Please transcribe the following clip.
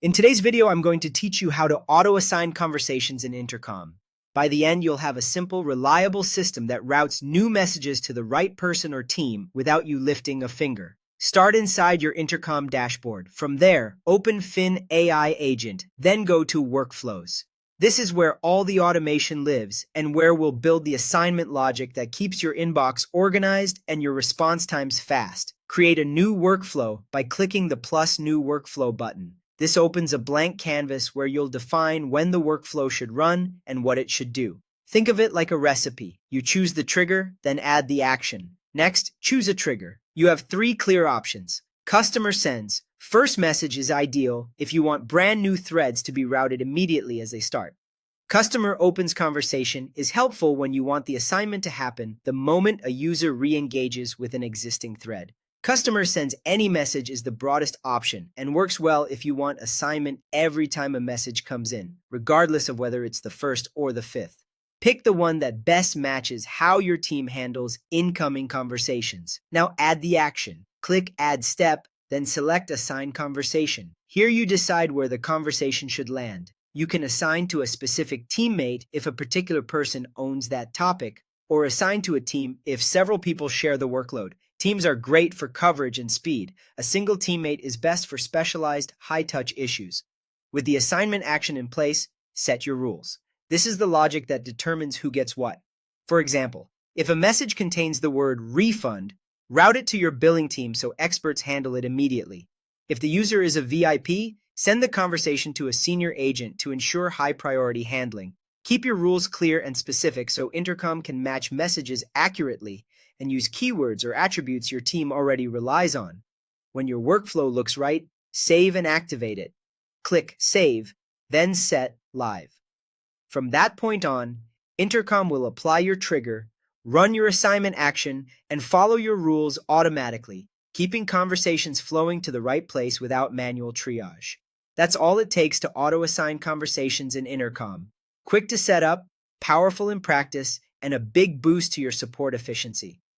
In today's video, I'm going to teach you how to auto-assign conversations in Intercom. By the end, you'll have a simple, reliable system that routes new messages to the right person or team without you lifting a finger. Start inside your Intercom dashboard. From there, open Fin AI Agent, then go to Workflows. This is where all the automation lives and where we'll build the assignment logic that keeps your inbox organized and your response times fast. Create a new workflow by clicking the plus New Workflow button. This opens a blank canvas where you'll define when the workflow should run and what it should do. Think of it like a recipe. You choose the trigger, then add the action. Next, choose a trigger. You have three clear options. Customer sends. First message is ideal if you want brand new threads to be routed immediately as they start. Customer opens conversation is helpful when you want the assignment to happen the moment a user re-engages with an existing thread. Customer sends any message is the broadest option and works well if you want assignment every time a message comes in, regardless of whether it's the first or the fifth. Pick the one that best matches how your team handles incoming conversations. Now add the action. Click Add Step, then select Assign Conversation. Here you decide where the conversation should land. You can assign to a specific teammate if a particular person owns that topic, or assign to a team if several people share the workload. Teams are great for coverage and speed. A single teammate is best for specialized, high-touch issues. With the assignment action in place, set your rules. This is the logic that determines who gets what. For example, if a message contains the word refund, route it to your billing team so experts handle it immediately. If the user is a VIP, send the conversation to a senior agent to ensure high-priority handling. Keep your rules clear and specific so Intercom can match messages accurately and use keywords or attributes your team already relies on. When your workflow looks right, save and activate it. Click Save, then set Live. From that point on, Intercom will apply your trigger, run your assignment action, and follow your rules automatically, keeping conversations flowing to the right place without manual triage. That's all it takes to auto-assign conversations in Intercom. Quick to set up, powerful in practice, and a big boost to your support efficiency.